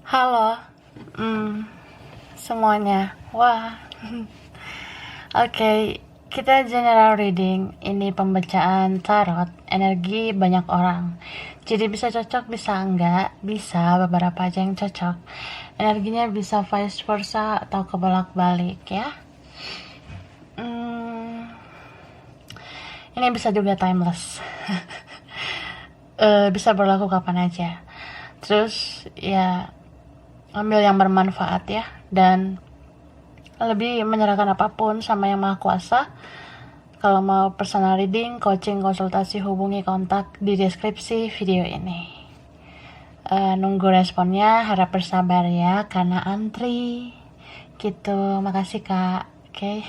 Halo, semuanya. Wah, oke. Kita general reading. Ini pembacaan tarot energi banyak orang. Jadi bisa cocok, bisa enggak. Bisa beberapa aja yang cocok. Energinya bisa vice versa atau kebolak-balik ya. Ini bisa juga timeless. Bisa berlaku kapan aja. Terus ya ambil yang bermanfaat ya, dan lebih menyerahkan apapun sama yang maha kuasa. Kalau mau personal reading, coaching, konsultasi, hubungi kontak di deskripsi video ini. Nunggu responnya, harap bersabar ya karena antri gitu. Makasih kak. Oke.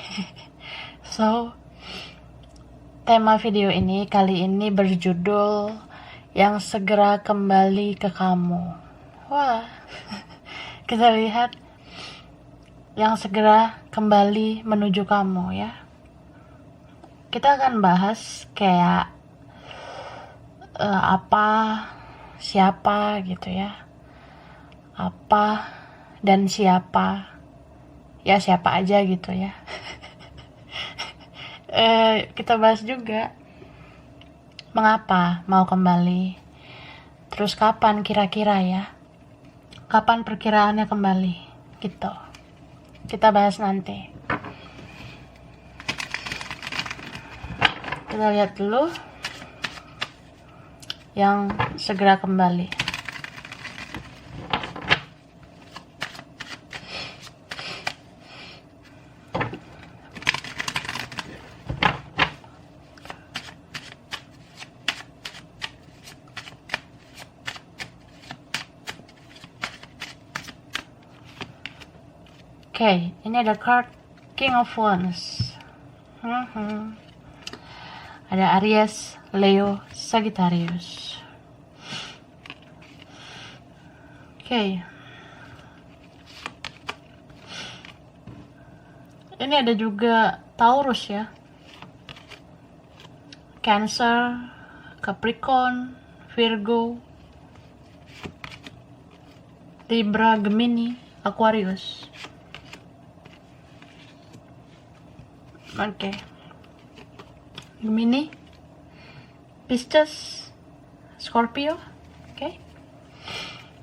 So tema video ini kali ini berjudul yang segera kembali ke kamu. Wah. Kita lihat yang segera kembali menuju kamu ya. Kita akan bahas kayak apa, siapa gitu ya. Apa dan siapa. Ya siapa aja gitu ya. Kita bahas juga mengapa mau kembali. Terus kapan kira-kira ya. Kapan perkiraannya kembali gitu. Kita bahas nanti. Kita lihat dulu yang segera kembali. Oke, ini ada card King of Wands. Ada Aries, Leo, Sagittarius. Oke. Ini ada juga Taurus ya. Cancer, Capricorn, Virgo, Libra, Gemini, Aquarius. Oke. Gemini, Pisces, Scorpio. Oke.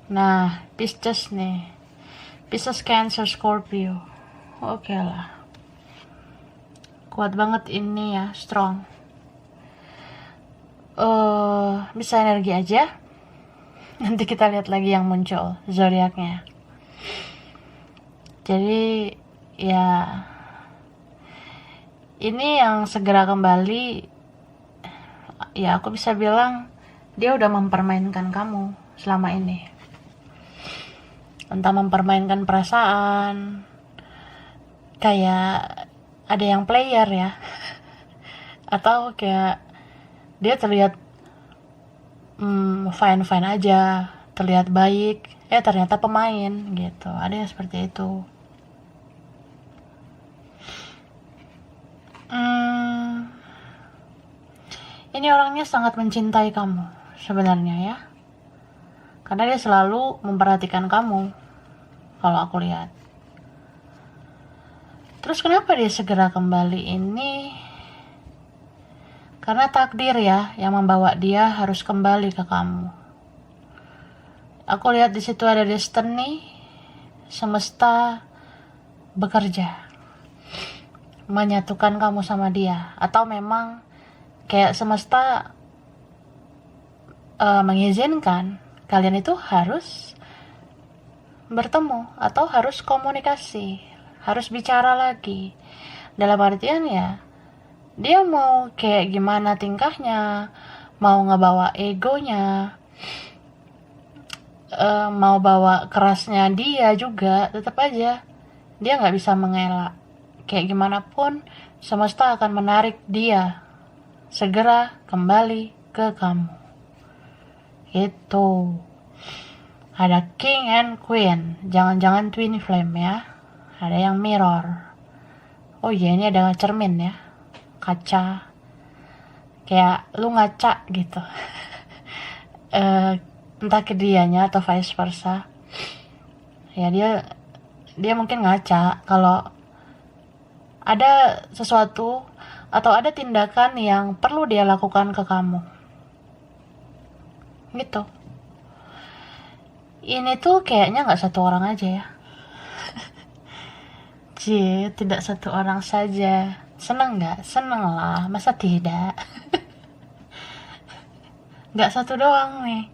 Nah, Pisces nih. Pisces, Cancer, Scorpio. Oke lah. Kuat banget ini ya, strong. Bisa energi aja. Nanti kita lihat lagi yang muncul zodiaknya. Jadi ya ini yang segera kembali, ya aku bisa bilang dia udah mempermainkan kamu selama ini. Entah mempermainkan perasaan, kayak ada yang player ya, atau kayak dia terlihat fine-fine aja, terlihat baik, ternyata pemain gitu. Ada yang seperti itu. Ini orangnya sangat mencintai kamu sebenarnya ya, karena dia selalu memperhatikan kamu kalau aku lihat. Terus kenapa dia segera kembali ini? Karena takdir ya yang membawa dia harus kembali ke kamu. Aku lihat di situ ada destiny, semesta bekerja menyatukan kamu sama dia, atau memang kayak semesta mengizinkan kalian itu harus bertemu atau harus komunikasi, harus bicara lagi. Dalam artian ya, dia mau kayak gimana tingkahnya, mau ngebawa egonya, mau bawa kerasnya dia juga, tetap aja dia nggak bisa mengelak. Kayak gimana pun semesta akan menarik dia segera kembali ke kamu. Itu ada King and Queen, jangan-jangan twin flame ya. Ada yang mirror. Oh iya, ini ada cermin ya, kaca, kayak lu ngaca gitu. Entah ke dianya atau vice versa. Ya dia mungkin ngaca kalau ada sesuatu atau ada tindakan yang perlu dia lakukan ke kamu. Gitu. Ini tuh kayaknya nggak satu orang aja ya. Tidak satu orang saja. Seneng nggak? Seneng lah. Masa tidak? Nggak satu doang nih.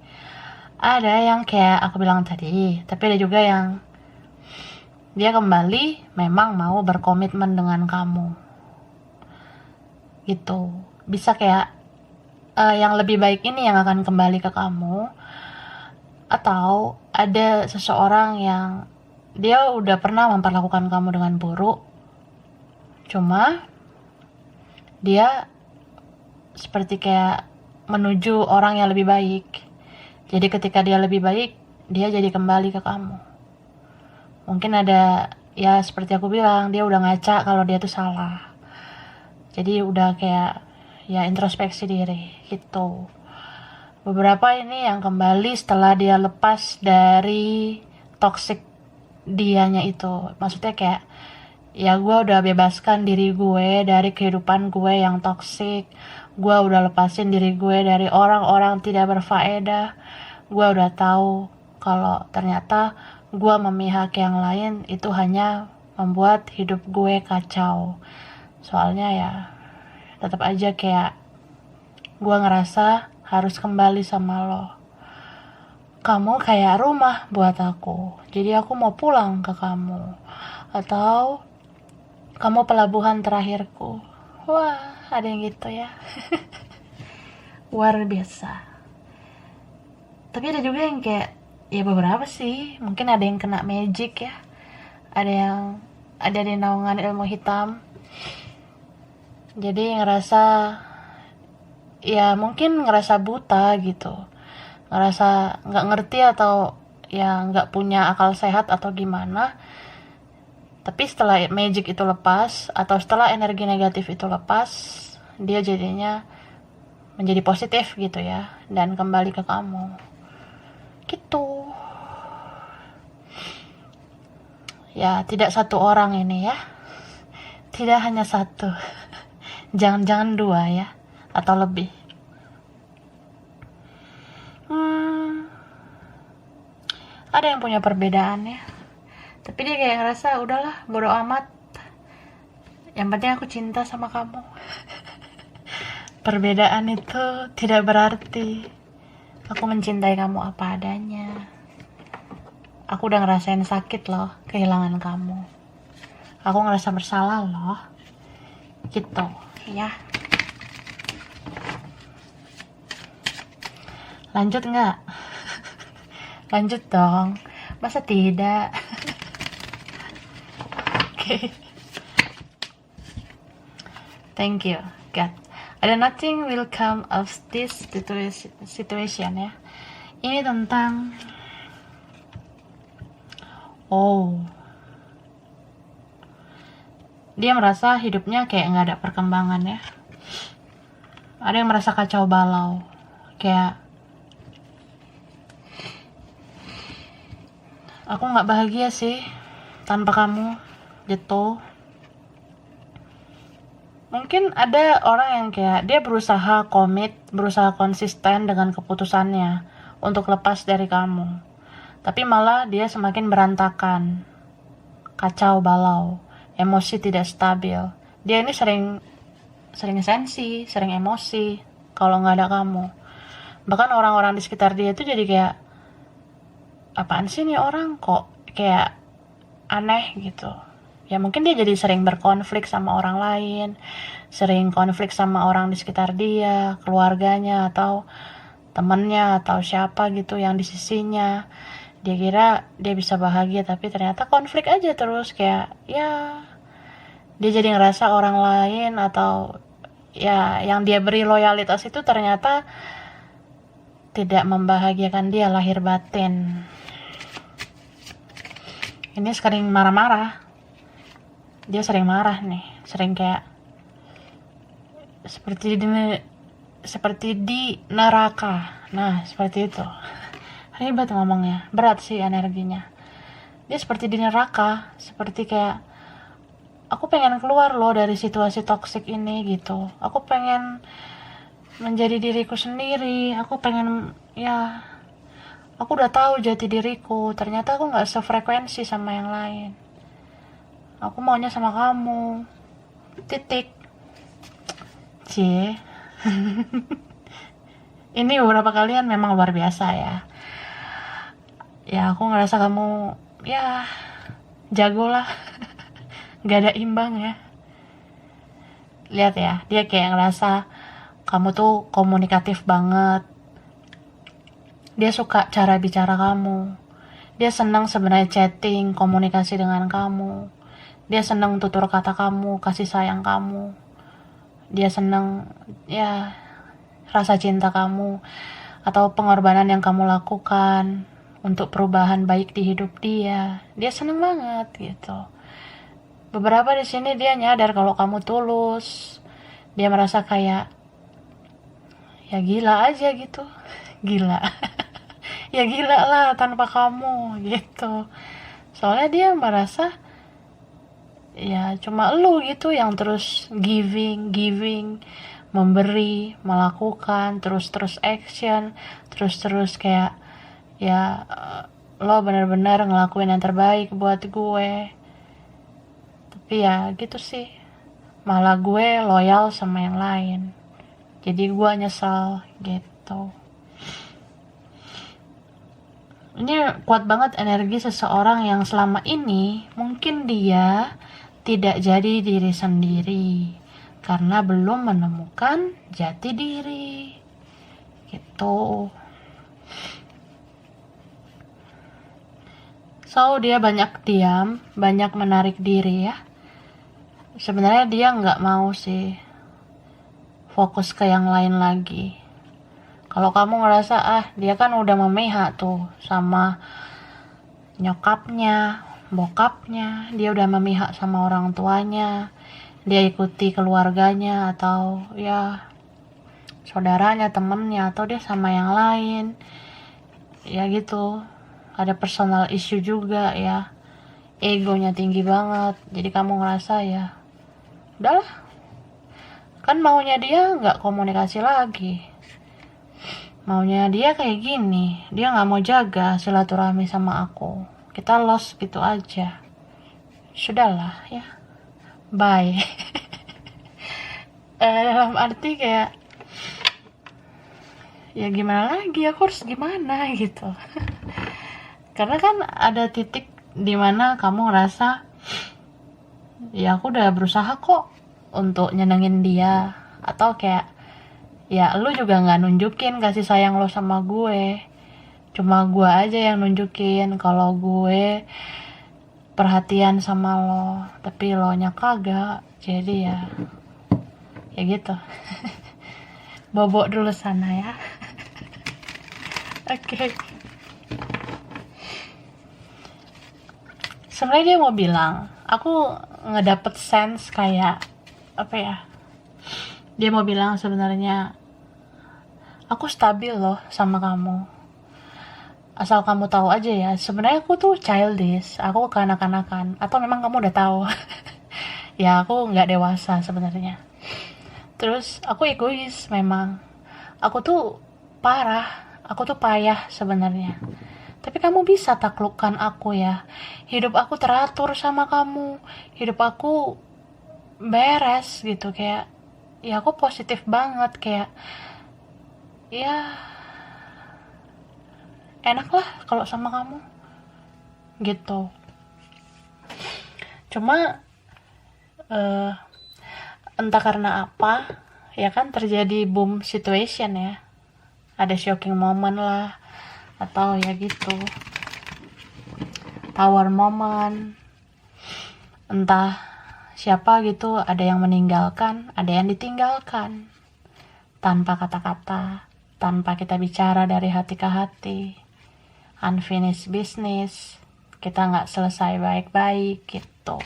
Ada yang kayak aku bilang tadi, tapi ada juga yang dia kembali memang mau berkomitmen dengan kamu. Gitu. Bisa kayak yang lebih baik ini yang akan kembali ke kamu, atau ada seseorang yang dia udah pernah memperlakukan kamu dengan buruk, cuma dia seperti kayak menuju orang yang lebih baik. Jadi ketika dia lebih baik, dia jadi kembali ke kamu. Mungkin ada, ya seperti aku bilang, dia udah ngaca kalau dia tuh salah. Jadi udah kayak ya introspeksi diri gitu. Beberapa ini yang kembali setelah dia lepas dari toxic dianya itu. Maksudnya kayak ya gue udah bebaskan diri gue dari kehidupan gue yang toksik. Gue udah lepasin diri gue dari orang-orang tidak berfaedah. Gue udah tahu kalau ternyata gue memihak yang lain itu hanya membuat hidup gue kacau. Soalnya ya tetap aja kayak gue ngerasa harus kembali sama lo. Kamu kayak rumah buat aku, jadi aku mau pulang ke kamu. Atau kamu pelabuhan terakhirku. Wah, ada yang gitu ya. Luar biasa. Tapi ada juga yang kayak, ya beberapa sih, mungkin ada yang kena magic ya. Ada yang ada di naungan ilmu hitam. Jadi ngerasa, ya mungkin ngerasa buta gitu. Ngerasa nggak ngerti atau ya nggak punya akal sehat atau gimana. Tapi setelah magic itu lepas atau setelah energi negatif itu lepas, dia jadinya menjadi positif gitu ya, dan kembali ke kamu gitu. Ya tidak satu orang ini ya, tidak hanya satu. Jangan-jangan dua ya, atau lebih. Ada yang punya perbedaan ya, tapi dia kayak ngerasa udahlah bodo amat, yang penting aku cinta sama kamu. Perbedaan itu tidak berarti aku mencintai kamu apa adanya. Aku udah ngerasain sakit loh kehilangan kamu. Aku ngerasa bersalah loh, gitu ya. Lanjut nggak? Lanjut dong, masa tidak? Okay. Thank you, God. Ada nothing will come of this situation ya. Ini tentang dia merasa hidupnya kayak nggak ada perkembangan ya. Ada yang merasa kacau balau, kayak aku nggak bahagia sih tanpa kamu gitu. Mungkin ada orang yang kayak dia berusaha komit, berusaha konsisten dengan keputusannya untuk lepas dari kamu, tapi malah dia semakin berantakan, kacau balau, emosi tidak stabil. Dia ini sering sensi, sering emosi kalau nggak ada kamu. Bahkan orang-orang di sekitar dia itu jadi kayak, apaan sih nih orang, kok kayak aneh gitu. Ya mungkin dia jadi sering berkonflik sama orang lain, sering konflik sama orang di sekitar dia, keluarganya atau temannya atau siapa gitu yang di sisinya. Dia kira dia bisa bahagia, tapi ternyata konflik aja terus, kayak ya dia jadi ngerasa orang lain atau ya yang dia beri loyalitas itu ternyata tidak membahagiakan dia lahir batin. Ini sering marah-marah. Dia sering marah nih, sering kayak seperti di neraka. Nah, seperti itu. Ribet ngomongnya, berat sih energinya. dia seperti di neraka, seperti kayak aku pengen keluar loh dari situasi toksik ini gitu, aku pengen menjadi diriku sendiri, aku pengen ya, aku udah tahu jati diriku, ternyata aku nggak sefrekuensi sama yang lain, aku maunya sama kamu, titik. Cie. Ini beberapa kalian memang luar biasa ya. Ya aku ngerasa kamu ya jago lah. Gak ada imbang ya. Lihat ya, dia kayak ngerasa kamu tuh komunikatif banget. Dia suka cara bicara kamu. Dia senang sebenarnya chatting, komunikasi dengan kamu. Dia senang tutur kata kamu, kasih sayang kamu. Dia senang ya rasa cinta kamu atau pengorbanan yang kamu lakukan untuk perubahan baik di hidup dia. Dia seneng banget gitu. Beberapa di sini dia nyadar kalau kamu tulus. Dia merasa kayak ya gila aja gitu. Gila. Ya gila lah tanpa kamu gitu. Soalnya dia merasa ya cuma lu gitu yang terus giving, memberi, melakukan, terus action, terus kayak ya lo benar-benar ngelakuin yang terbaik buat gue. Tapi ya gitu sih, malah gue loyal sama yang lain, jadi gue nyesel gitu. Ini kuat banget energi seseorang yang selama ini mungkin dia tidak jadi diri sendiri karena belum menemukan jati diri gitu. So dia banyak diam, banyak menarik diri ya. Sebenarnya dia nggak mau sih fokus ke yang lain lagi. Kalau kamu ngerasa dia kan udah memihak tuh sama nyokapnya, bokapnya, dia udah memihak sama orang tuanya, dia ikuti keluarganya atau ya saudaranya, temennya, atau dia sama yang lain, ya gitu. Ada personal issue juga ya, egonya tinggi banget, jadi kamu ngerasa ya udahlah, kan maunya dia nggak komunikasi lagi, maunya dia kayak gini, dia nggak mau jaga silaturahmi sama aku, kita lost gitu aja, sudahlah ya, bye. Dalam arti kayak ya gimana lagi, aku harus gimana gitu. Karena kan ada titik dimana kamu ngerasa ya aku udah berusaha kok untuk nyenengin dia, atau kayak ya lu juga nggak nunjukin kasih sayang lo sama gue, cuma gue aja yang nunjukin kalau gue perhatian sama lo, tapi lo nya kagak, jadi ya gitu. Bobok dulu sana ya. Oke. Sebenarnya dia mau bilang, aku ngedapet sense kayak apa ya? Dia mau bilang sebenarnya aku stabil loh sama kamu. Asal kamu tahu aja ya, sebenarnya aku tuh childish, aku kanak-kanakan. Atau memang kamu udah tahu? Ya aku nggak dewasa sebenarnya. Terus aku egois memang. Aku tuh parah, aku tuh payah sebenarnya. Tapi kamu bisa taklukkan aku ya. Hidup aku teratur sama kamu. Hidup aku beres gitu, kayak ya aku positif banget, kayak ya enak lah kalau sama kamu gitu. Cuma entah karena apa ya kan terjadi boom situation ya. Ada shocking moment lah, atau ya gitu tower moment, entah siapa gitu, ada yang meninggalkan, ada yang ditinggalkan tanpa kata-kata, tanpa kita bicara dari hati ke hati, unfinished business, kita nggak selesai baik-baik gitu.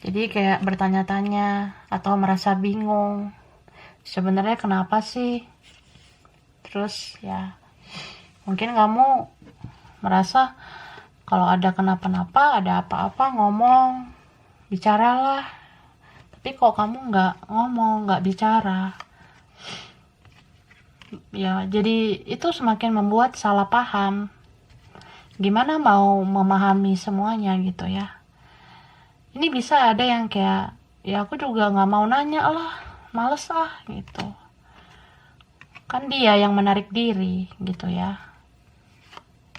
Jadi kayak bertanya-tanya atau merasa bingung, sebenarnya kenapa sih Terus ya mungkin kamu merasa kalau ada kenapa-napa, ada apa-apa ngomong, bicaralah. Tapi kok kamu nggak ngomong, nggak bicara, ya jadi itu semakin membuat salah paham. Gimana mau memahami semuanya gitu ya. Ini bisa ada yang kayak, ya aku juga nggak mau nanya lah, males ah gitu. Kan dia yang menarik diri gitu ya.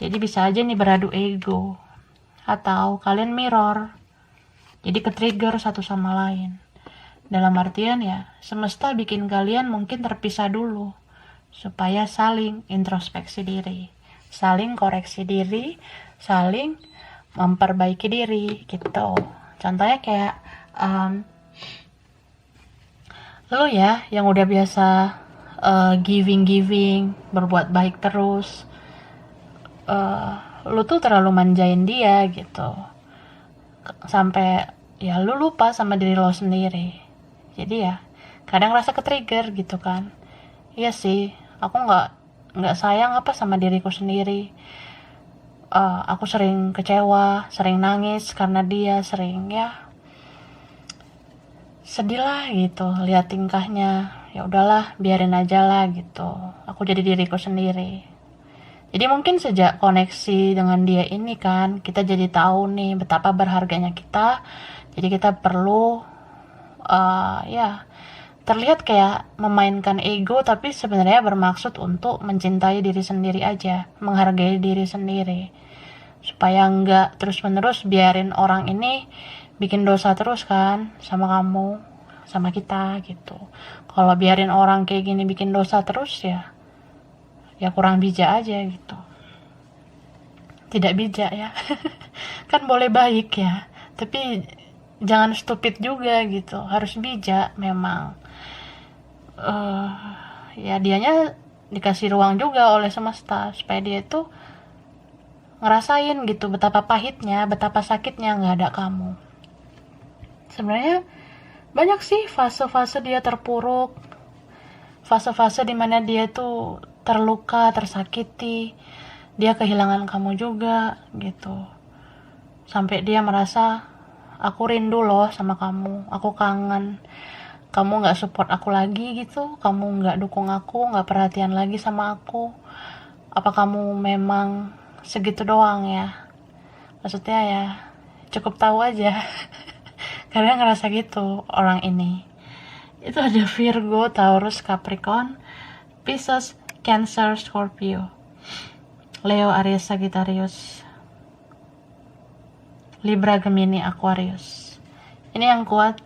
Jadi bisa aja nih beradu ego. Atau kalian mirror. Jadi ke-trigger satu sama lain. Dalam artian ya, semesta bikin kalian mungkin terpisah dulu. Supaya saling introspeksi diri. Saling koreksi diri. Saling memperbaiki diri gitu. Contohnya kayak lu ya yang udah biasa giving, berbuat baik terus. Lu tuh terlalu manjain dia gitu. Sampai ya lu lupa sama diri lo sendiri. Jadi ya kadang rasa ke-trigger gitu kan. Iya sih, aku nggak sayang apa sama diriku sendiri. Aku sering kecewa, sering nangis karena dia, sering ya sedih lah gitu lihat tingkahnya. Ya udahlah, biarin aja lah gitu. Aku jadi diriku sendiri. Jadi mungkin sejak koneksi dengan dia ini kan, kita jadi tahu nih betapa berharganya kita. Jadi kita perlu ya terlihat kayak memainkan ego, tapi sebenarnya bermaksud untuk mencintai diri sendiri aja, menghargai diri sendiri. Supaya enggak terus-menerus biarin orang ini bikin dosa terus kan sama kamu, sama kita gitu. Kalau biarin orang kayak gini bikin dosa terus ya kurang bijak aja gitu. Tidak bijak ya. Kan boleh baik ya, tapi jangan stupid juga gitu. Harus bijak memang. Ya dianya dikasih ruang juga oleh semesta supaya dia tuh ngerasain gitu betapa pahitnya, betapa sakitnya nggak ada kamu. Sebenarnya banyak sih fase-fase dia terpuruk, fase-fase dimana dia tuh terluka, tersakiti, dia kehilangan kamu juga gitu. Sampai dia merasa, aku rindu loh sama kamu, aku kangen, kamu gak support aku lagi gitu, kamu gak dukung aku, gak perhatian lagi sama aku. Apa kamu memang segitu doang ya? Maksudnya ya cukup tahu aja. Karena ngerasa gitu orang ini. Itu ada Virgo, Taurus, Capricorn, Pisces, Cancer, Scorpio, Leo, Aries, Sagittarius, Libra, Gemini, Aquarius. Ini yang kuat,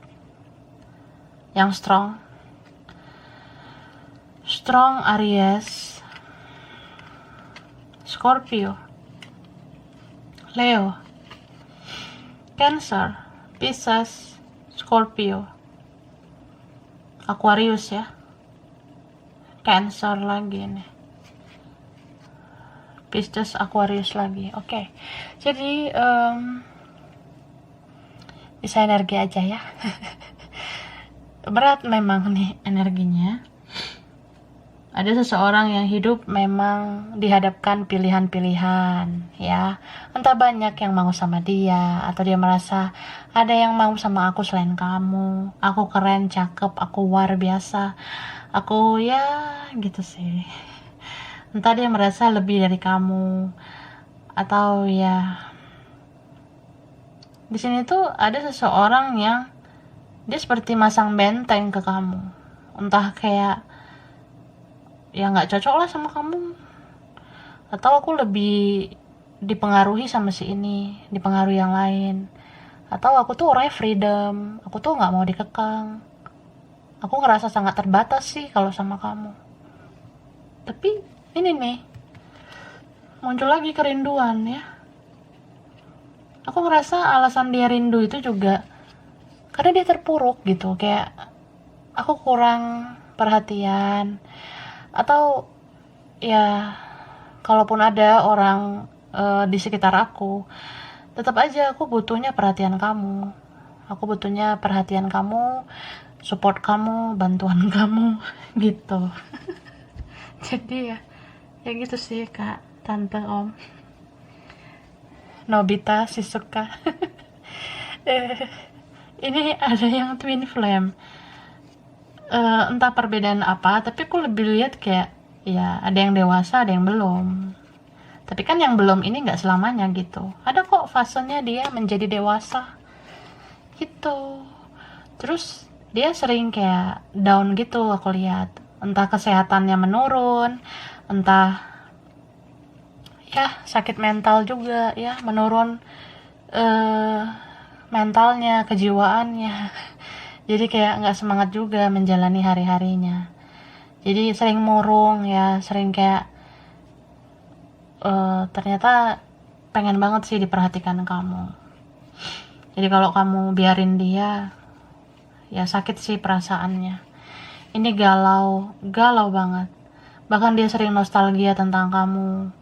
yang strong. Strong Aries, Scorpio, Leo, Cancer, Pisces, Scorpio, Aquarius ya. Cancer lagi nih. Pisces, Aquarius lagi. Oke. Jadi bisa energi aja ya. Berat memang nih energinya. Ada seseorang yang hidup memang dihadapkan pilihan-pilihan ya. Entah banyak yang mau sama dia, atau dia merasa ada yang mau sama aku selain kamu. Aku keren, cakep, aku luar biasa. Aku ya gitu sih. Entah dia merasa lebih dari kamu, atau ya di sini tuh ada seseorang yang dia seperti masang benteng ke kamu. Entah kayak ya nggak cocok lah sama kamu, atau aku lebih dipengaruhi sama si ini, dipengaruhi yang lain, atau aku tuh orangnya freedom, aku tuh nggak mau dikekang, aku ngerasa sangat terbatas sih kalau sama kamu. Tapi ini nih muncul lagi kerinduan ya. Aku ngerasa alasan dia rindu itu juga karena dia terpuruk gitu, kayak aku kurang perhatian, atau ya kalaupun ada orang di sekitar aku, tetap aja aku butuhnya perhatian kamu. Aku butuhnya perhatian kamu, support kamu, bantuan kamu gitu. Jadi ya gitu sih kak, tante, om, Nobita, Shizuka. Eh, ini ada yang twin flame. Entah perbedaan apa, tapi aku lebih lihat kayak ya ada yang dewasa, ada yang belum. Tapi kan yang belum ini nggak selamanya gitu. Ada kok fasenya dia menjadi dewasa gitu. Terus dia sering kayak down gitu aku lihat. Entah kesehatannya menurun, entah ya sakit mental juga ya menurun, eh mentalnya, kejiwaannya. Jadi kayak nggak semangat juga menjalani hari-harinya. Jadi sering murung ya, sering kayak ternyata pengen banget sih diperhatikan kamu. Jadi kalau kamu biarin dia, ya sakit sih perasaannya. Ini galau banget. Bahkan dia sering nostalgia tentang kamu.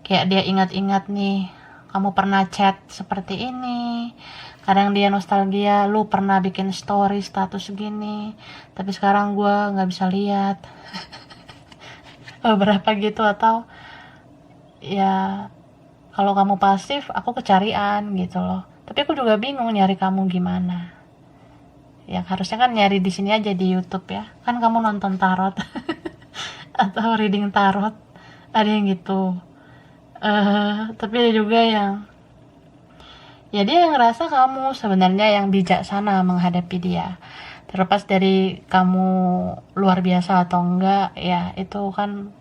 Kayak dia ingat-ingat nih, kamu pernah chat seperti ini. Kadang dia nostalgia, lu pernah bikin story status gini, tapi sekarang gue nggak bisa lihat. Beberapa gitu. Atau ya kalau kamu pasif, aku kecarian gitu loh. Tapi aku juga bingung nyari kamu gimana. Ya harusnya kan nyari di sini aja di YouTube ya. Kan kamu nonton tarot atau reading tarot, ada yang gitu. Tapi ada juga yang ya dia yang ngerasa kamu sebenarnya yang bijaksana menghadapi dia. Terlepas dari kamu luar biasa atau enggak, ya itu kan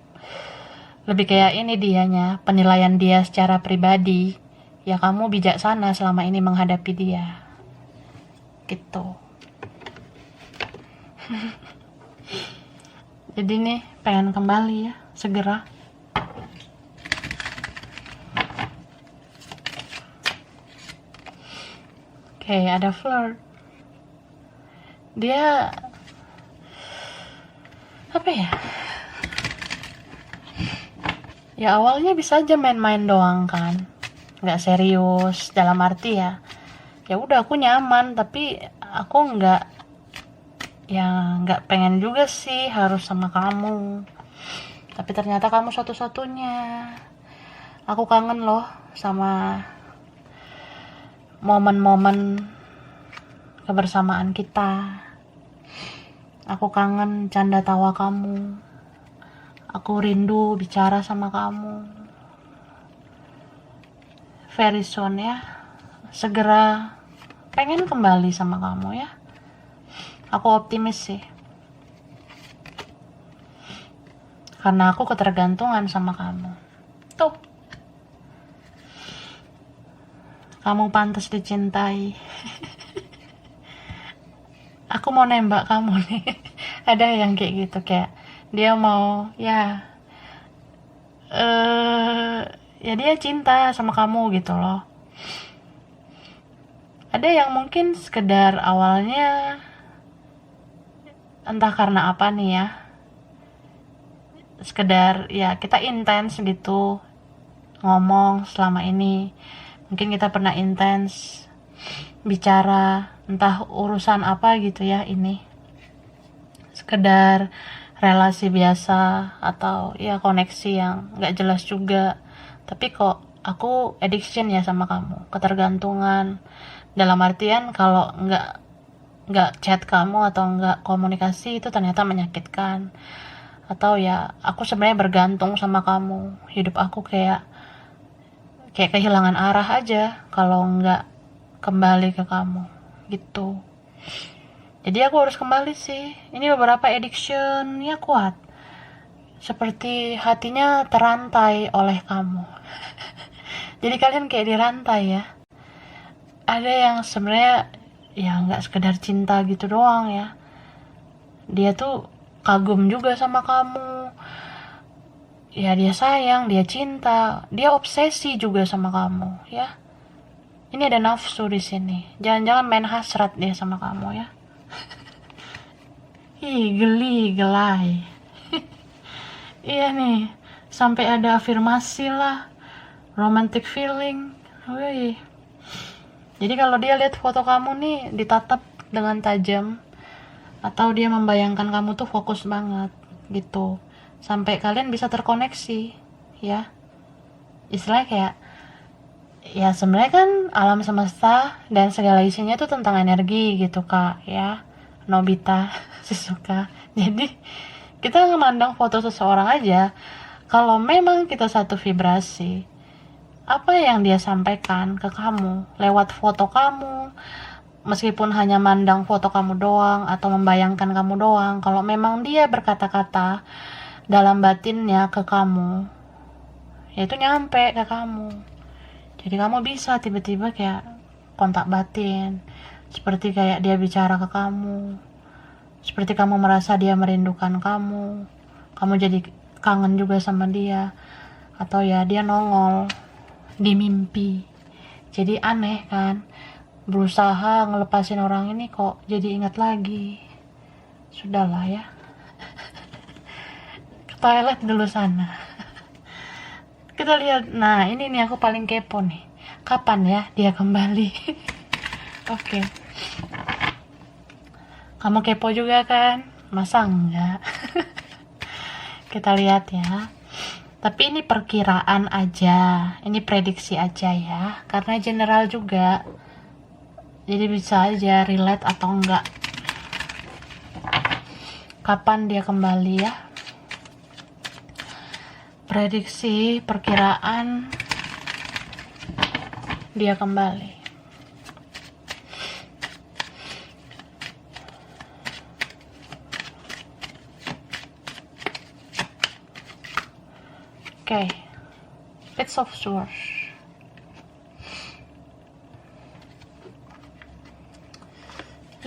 lebih kayak ini dianya, penilaian dia secara pribadi. Ya kamu bijaksana selama ini menghadapi dia. Gitu. Jadi nih pengen kembali ya, segera. Oke, ada flirt. Dia apa ya? Ya awalnya bisa aja main-main doang kan, nggak serius dalam arti ya udah aku nyaman, tapi aku nggak pengen juga sih harus sama kamu. Tapi ternyata kamu satu-satunya. Aku kangen loh sama momen-momen kebersamaan kita. Aku kangen canda tawa kamu. Aku rindu bicara sama kamu. Very soon ya. Segera pengen kembali sama kamu ya. Aku optimis sih. Karena aku ketergantungan sama kamu. Tuh. Kamu pantas dicintai. Aku mau nembak kamu nih. Ada yang kayak gitu, kayak dia mau ya dia cinta sama kamu gitu loh. Ada yang mungkin sekedar awalnya entah karena apa nih ya, sekedar ya kita intens gitu ngomong selama ini. Mungkin kita pernah intens bicara entah urusan apa gitu ya, ini sekedar relasi biasa atau ya koneksi yang nggak jelas juga, tapi kok aku addiction ya sama kamu, ketergantungan. Dalam artian kalau nggak chat kamu atau nggak komunikasi itu ternyata menyakitkan. Atau ya aku sebenarnya bergantung sama kamu, hidup aku kayak kehilangan arah aja kalau nggak kembali ke kamu gitu. Jadi aku harus kembali sih. Ini beberapa addiction ya kuat. Seperti hatinya terantai oleh kamu. Jadi kalian kayak dirantai ya. Ada yang sebenarnya ya nggak sekedar cinta gitu doang ya. Dia tuh kagum juga sama kamu. Ya dia sayang, dia cinta, dia obsesi juga sama kamu ya. Ini ada nafsu di sini. Jangan-jangan main hasrat dia sama kamu ya. Ih, gelai. Iya nih, sampai ada afirmasi lah, romantic feeling. Wih. Jadi kalau dia lihat foto kamu nih ditatap dengan tajam, atau dia membayangkan kamu tuh fokus banget gitu, sampai kalian bisa terkoneksi, ya. Istilahnya kayak, ya sebenarnya kan alam semesta dan segala isinya itu tentang energi gitu kak, ya. Nobita Shizuka. Jadi kita memandang foto seseorang aja, kalau memang kita satu vibrasi, apa yang dia sampaikan ke kamu lewat foto kamu, meskipun hanya mandang foto kamu doang atau membayangkan kamu doang, kalau memang dia berkata-kata dalam batinnya ke kamu, ya itu nyampe ke kamu. Jadi kamu bisa tiba-tiba kayak kontak batin, seperti kayak dia bicara ke kamu, seperti kamu merasa dia merindukan kamu jadi kangen juga sama dia, atau ya dia nongol di mimpi. Jadi aneh kan, berusaha ngelepasin orang ini kok jadi ingat lagi. Sudahlah ya, ke toilet dulu sana. Kita lihat, nah ini nih aku paling kepo nih, kapan ya dia kembali. Oke. Kamu kepo juga kan? Masa enggak? Kita lihat ya. Tapi ini perkiraan aja, ini prediksi aja ya, karena general juga. Jadi bisa aja relate atau enggak. Kapan dia kembali ya? Prediksi, perkiraan dia kembali. Oke, Page of Swords.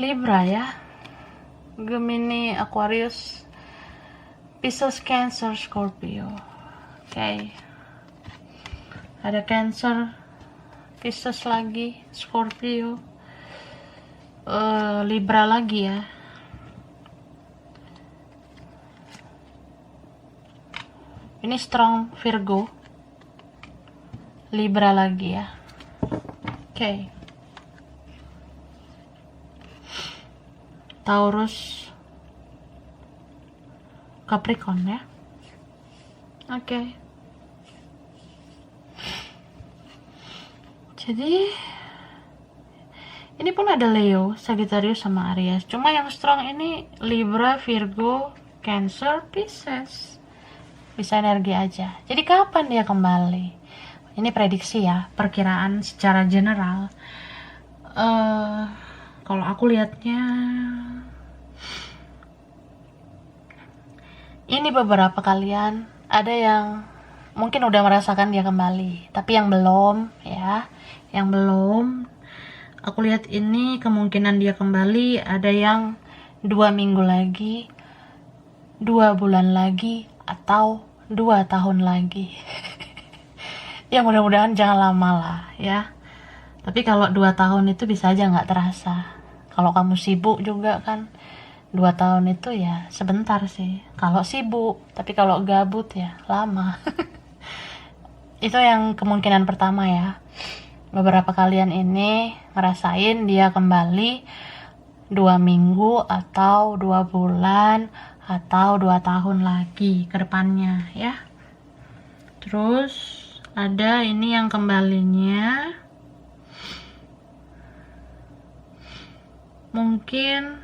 Libra ya, Gemini, Aquarius, Pisces, Cancer, Scorpio. Oke, ada Cancer, Pisces lagi, Scorpio, Libra lagi ya. Ini strong Virgo, Libra lagi ya. Oke. Taurus, Capricorn ya. Oke. Jadi ini pun ada Leo, Sagittarius sama Aries. Cuma yang strong ini Libra, Virgo, Cancer, Pisces. Bisa energi aja. Jadi kapan dia kembali? Ini prediksi ya, perkiraan secara general. Kalau aku lihatnya, ini beberapa kalian ada yang mungkin udah merasakan dia kembali, tapi yang belum ya, yang belum. Aku lihat ini kemungkinan dia kembali ada yang 2 minggu lagi, 2 bulan lagi, atau 2 tahun lagi. Ya mudah-mudahan jangan lama lah ya. Tapi kalau 2 tahun itu bisa aja nggak terasa. Kalau kamu sibuk juga kan, 2 tahun itu ya sebentar sih kalau sibuk, tapi kalau gabut ya lama. Itu yang kemungkinan pertama ya. Beberapa kalian ini ngerasain dia kembali 2 minggu atau 2 bulan atau 2 tahun lagi ke depannya ya. Terus ada ini yang kembalinya mungkin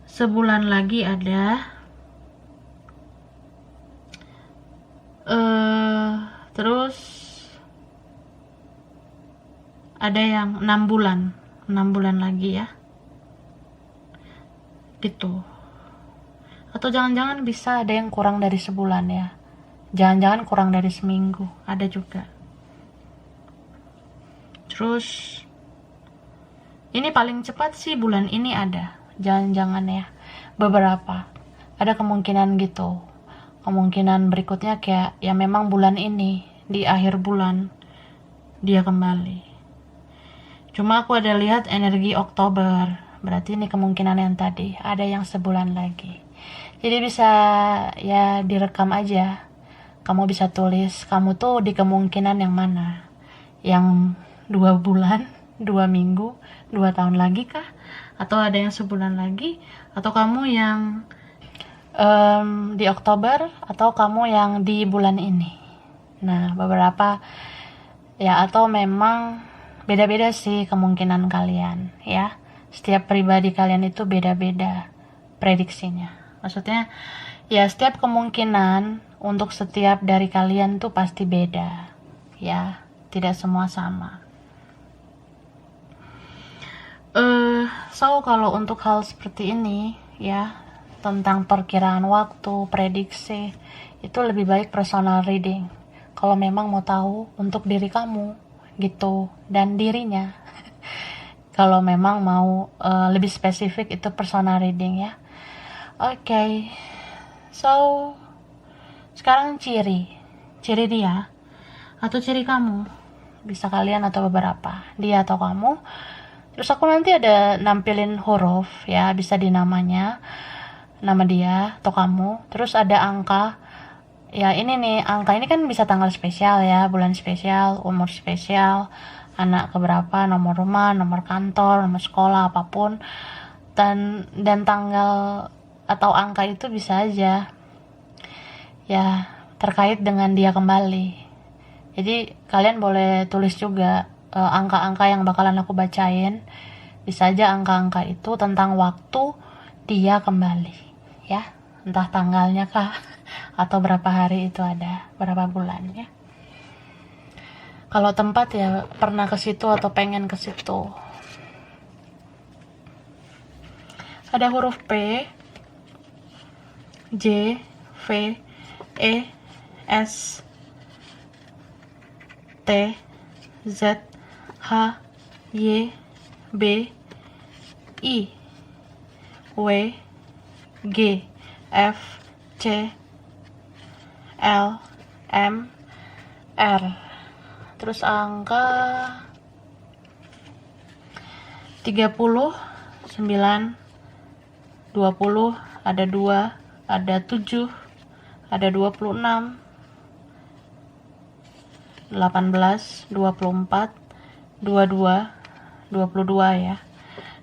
sebulan lagi ada. Terus ada yang 6 bulan lagi ya. Gitu. Atau jangan-jangan bisa ada yang kurang dari sebulan ya. Jangan-jangan kurang dari seminggu, ada juga. Terus ini paling cepat sih bulan ini ada. Jangan-jangan ya. Beberapa. Ada kemungkinan gitu. Kemungkinan berikutnya kayak ya memang bulan ini, di akhir bulan dia kembali. Cuma aku ada lihat energi Oktober. Berarti ini kemungkinan yang tadi, ada yang sebulan lagi. Jadi bisa ya direkam aja. Kamu bisa tulis, kamu tuh di kemungkinan yang mana? Yang 2 bulan, 2 minggu, 2 tahun lagi kah? Atau ada yang sebulan lagi? Atau kamu yang di Oktober atau kamu yang di bulan ini. Nah, beberapa ya, atau memang beda-beda sih kemungkinan kalian ya. Setiap pribadi kalian itu beda-beda prediksinya. Maksudnya ya, setiap kemungkinan untuk setiap dari kalian tuh pasti beda ya, tidak semua sama. So kalau untuk hal seperti ini ya, tentang perkiraan waktu, prediksi, itu lebih baik personal reading kalau memang mau tahu untuk diri kamu gitu dan dirinya. Kalau memang mau lebih spesifik, itu personal reading ya. Oke. So sekarang ciri dia atau ciri kamu, bisa kalian atau beberapa, dia atau kamu. Terus aku nanti ada nampilin huruf ya, bisa di namanya, nama dia atau kamu. Terus ada angka. Ya ini nih, angka ini kan bisa tanggal spesial ya, bulan spesial, umur spesial, anak keberapa, nomor rumah, nomor kantor, nomor sekolah, apapun. Dan tanggal atau angka itu bisa aja ya terkait dengan dia kembali. Jadi kalian boleh tulis juga angka-angka yang bakalan aku bacain. Bisa aja angka-angka itu tentang waktu dia kembali ya, entah tanggalnya kah atau berapa hari itu ada, berapa bulan ya. Kalau tempat ya pernah ke situ atau pengen ke situ. Ada huruf P, J, V, E, S, T, Z, H, Y, B, I, W, G, F, C, L, M, R. Terus angka 30, 9, 20, ada 2, ada 7, ada 26, 18, 24, 22, 22 ya,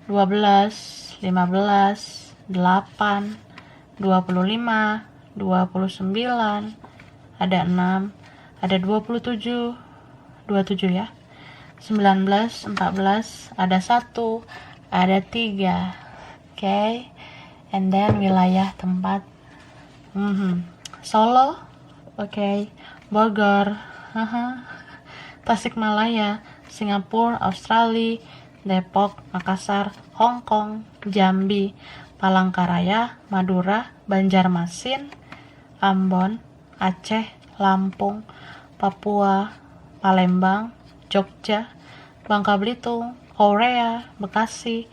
12, 15, 8, 25, 29, ada 6, ada 27, 27 ya, 19, 14, ada 1, ada 3. Okay. And then wilayah tempat, Solo, okay, Bogor, Tasikmalaya, Singapura, Australia, Depok, Makassar, Hong Kong, Jambi, Palangkaraya, Madura, Banjarmasin, Ambon, Aceh, Lampung, Papua, Palembang, Jogja, Bangka Belitung, Korea, Bekasi,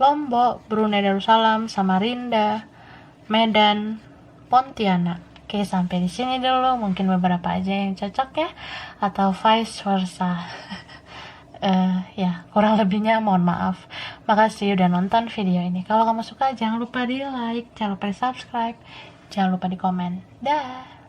Lombok, Brunei Darussalam, Samarinda, Medan, Pontianak. Oke, sampai di sini dulu. Mungkin beberapa aja yang cocok ya, atau vice versa. Ya, kurang lebihnya mohon maaf. Makasih udah nonton video ini. Kalau kamu suka jangan lupa di like, jangan lupa di subscribe, jangan lupa di komen. Dah.